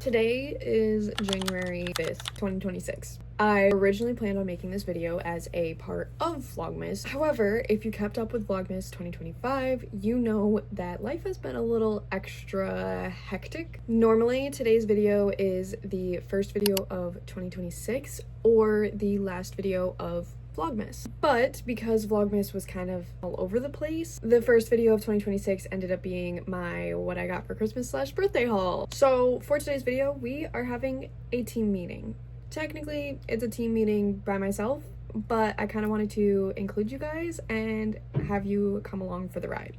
Today is January 5th, 2026. I originally planned on making this video as a part of Vlogmas. However, if you kept up with Vlogmas 2025, you know that life has been a little extra hectic. Normally, today's video is the first video of 2026 or the last video of Vlogmas. But because Vlogmas was kind of all over the place, the first video of 2026 ended up being my what I got for Christmas / birthday haul. So for today's video, we are having a team meeting. Technically, it's a team meeting by myself, but I kind of wanted to include you guys and have you come along for the ride.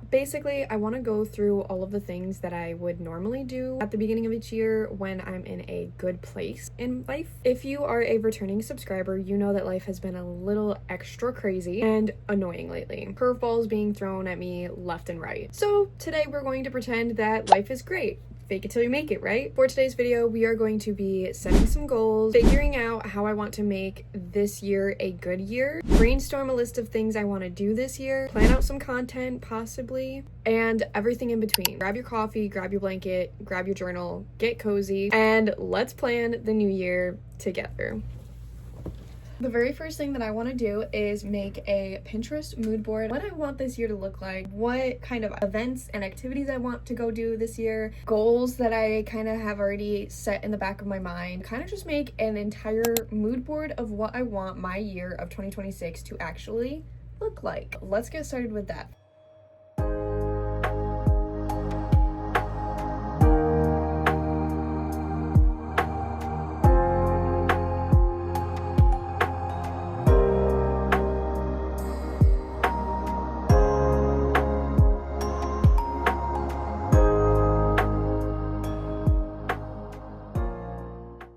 Basically, I want to go through all of the things that I would normally do at the beginning of each year when I'm in a good place in life. If you are a returning subscriber, you know that life has been a little extra crazy and annoying lately. Curveballs being thrown at me left and right. So today we're going to pretend that life is great. Fake it till you make it, right? For today's video, we are going to be setting some goals, figuring out how I want to make this year a good year, brainstorm a list of things I want to do this year, plan out some content possibly, and everything in between. Grab your coffee, grab your blanket, grab your journal, get cozy, and let's plan the new year together. The very first thing that I want to do is make a Pinterest mood board. What I want this year to look like, what kind of events and activities I want to go do this year, goals that I kind of have already set in the back of my mind. Kind of just make an entire mood board of what I want my year of 2026 to actually look like. Let's get started with that.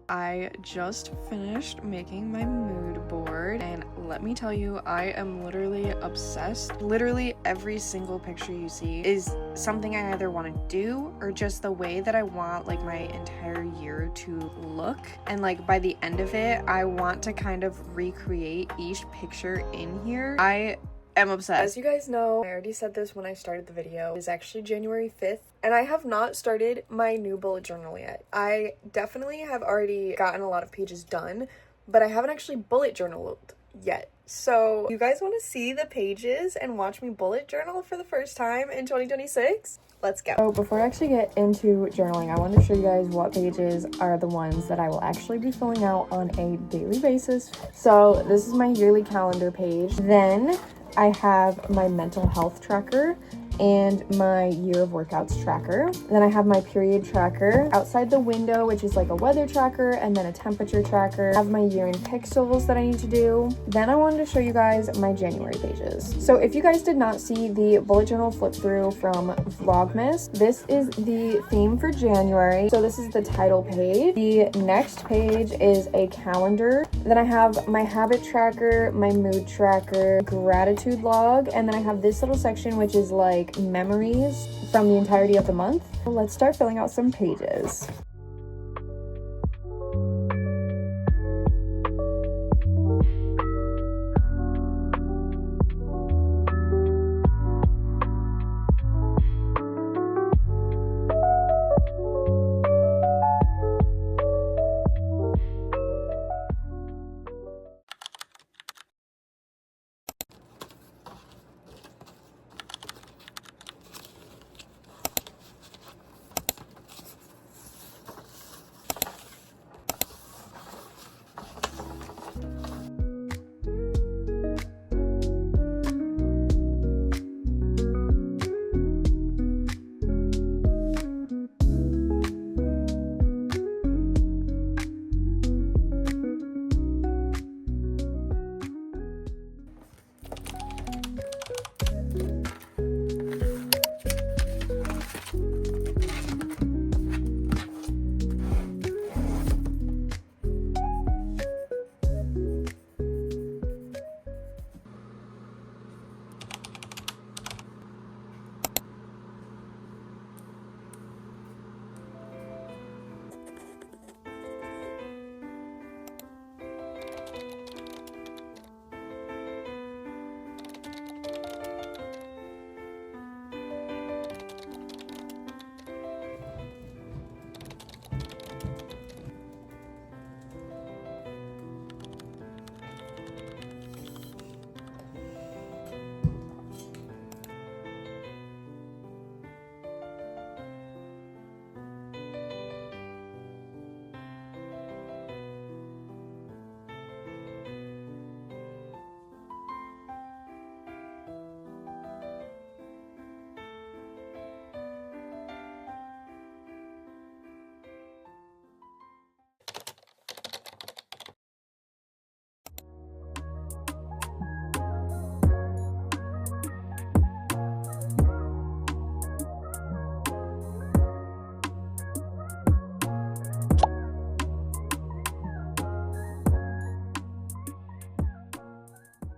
I just finished making my mood board, and let me tell you, I am literally obsessed. Literally every single picture you see is something I either want to do or just the way that I want like my entire year to look. And like by the end of it, I want to kind of recreate each picture in here. I am obsessed. As you guys know, I already said this when I started the video, it is actually January 5th, and I have not started my new bullet journal yet. I definitely have already gotten a lot of pages done, but I haven't actually bullet journaled yet. So you guys want to see the pages and watch me bullet journal for the first time in 2026? Let's go. So before I actually get into journaling, I want to show you guys what pages are the ones that I will actually be filling out on a daily basis. So this is my yearly calendar page. Then I have my mental health tracker and my year of workouts tracker. Then I have my period tracker outside the window, which is like a weather tracker, and then a temperature tracker. I have my year in pixels that I need to do. Then I wanted to show you guys my January pages. So if you guys did not see the bullet journal flip through from Vlogmas, this is the theme for January. So this is the title page. The next page is a calendar. Then I have my habit tracker, my mood tracker, gratitude log, and then I have this little section which is like memories from the entirety of the month. Let's start filling out some pages.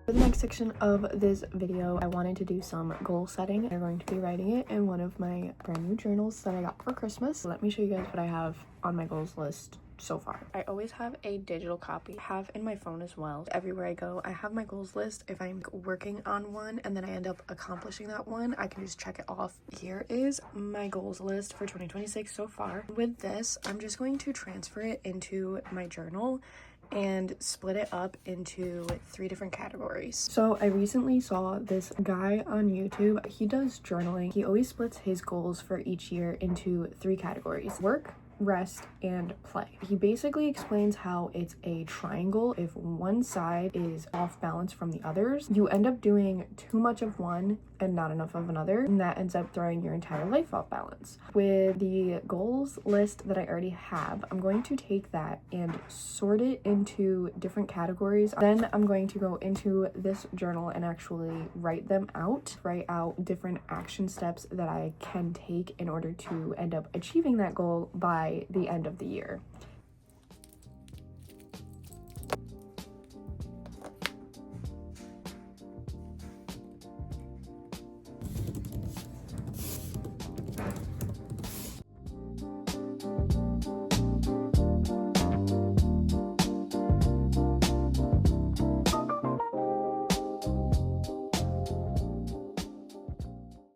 For the next section of this video, I wanted to do some goal setting. I'm going to be writing it in one of my brand new journals that I got for Christmas. Let me show you guys what I have on my goals list so far. I always have a digital copy. I have in my phone as well. Everywhere I go, I have my goals list. If I'm working on one and then I end up accomplishing that one, I can just check it off. Here is my goals list for 2026 so far. With this, I'm just going to transfer it into my journal and split it up into 3 different categories. So I recently saw this guy on YouTube. He does journaling. He always splits his goals for each year into 3 categories: work, rest, and play. He basically explains how it's a triangle. If one side is off balance from the others, you end up doing too much of one and not enough of another, and that ends up throwing your entire life off balance. With the goals list that I already have, I'm going to take that and sort it into different categories. Then I'm going to go into this journal and actually write them out, write out different action steps that I can take in order to end up achieving that goal by the end of the year.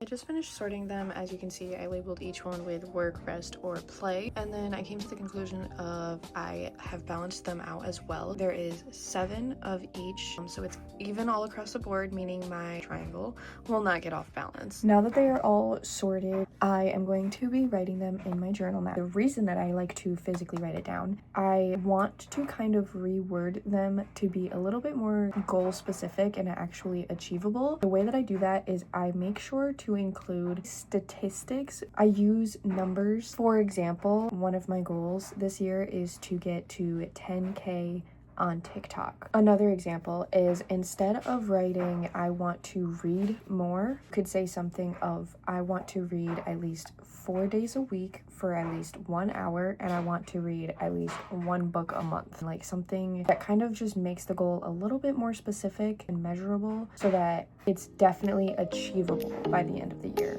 I just finished sorting them. As you can see, I labeled each one with work, rest, or play, and then I came to the conclusion of I have balanced them out as well. There is 7 of each, so it's even all across the board, meaning my triangle will not get off balance. Now that they are all sorted, I am going to be writing them in my journal now. The reason that I like to physically write it down, I want to kind of reword them to be a little bit more goal specific and actually achievable. The way that I do that is I make sure to include statistics. I use numbers. For example, one of my goals this year is to get to 10K on TikTok. Another example is, instead of writing I want to read more, you could say something of I want to read at least 4 days a week for at least 1 hour, and I want to read at least 1 book a month. Like something that kind of just makes the goal a little bit more specific and measurable so that it's definitely achievable by the end of the year.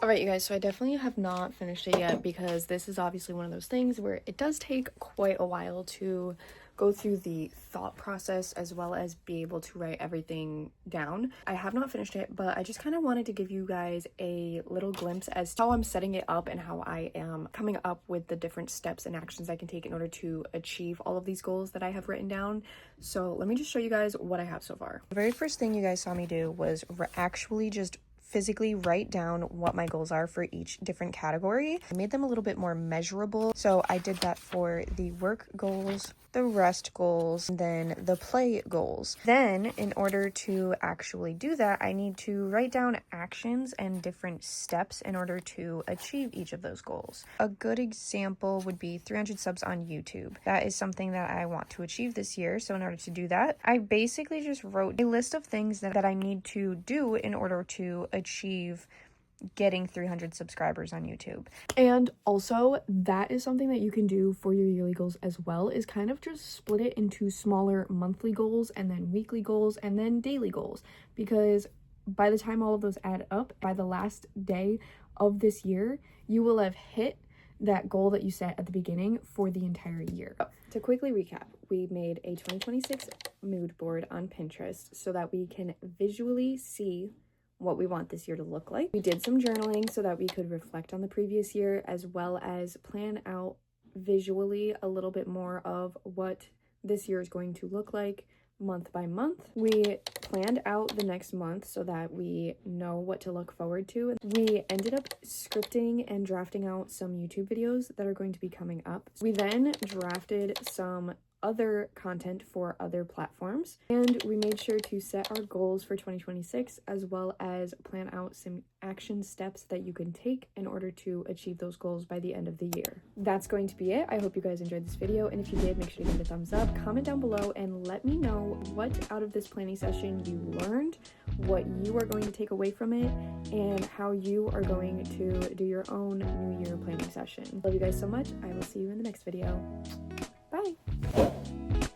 Alright, you guys, so I definitely have not finished it yet because this is obviously one of those things where it does take quite a while to go through the thought process as well as be able to write everything down. I have not finished it, but I just kind of wanted to give you guys a little glimpse as to how I'm setting it up and how I am coming up with the different steps and actions I can take in order to achieve all of these goals that I have written down. So let me just show you guys what I have so far. The very first thing you guys saw me do was actually just physically write down what my goals are for each different category. I made them a little bit more measurable. So I did that for the work goals, the rest goals, and then the play goals. Then in order to actually do that, I need to write down actions and different steps in order to achieve each of those goals. A good example would be 300 subs on YouTube. That is something that I want to achieve this year. So in order to do that, I basically just wrote a list of things that I need to do in order to achieve getting 300 subscribers on YouTube. And also, that is something that you can do for your yearly goals as well, is kind of just split it into smaller monthly goals and then weekly goals and then daily goals, because by the time all of those add up, by the last day of this year, you will have hit that goal that you set at the beginning for the entire year. To quickly recap, we made a 2026 mood board on Pinterest so that we can visually see what we want this year to look like. We did some journaling so that we could reflect on the previous year, as well as plan out visually a little bit more of what this year is going to look like month by month. We planned out the next month so that we know what to look forward to. We ended up scripting and drafting out some YouTube videos that are going to be coming up. We then drafted some other content for other platforms, and we made sure to set our goals for 2026 as well as plan out some action steps that you can take in order to achieve those goals by the end of the year. That's going to be it. I hope you guys enjoyed this video, and if you did, make sure to give it a thumbs up, comment down below, and let me know what out of this planning session you learned, what you are going to take away from it, and how you are going to do your own New Year planning session. Love you guys so much. I will see you in the next video. Bye!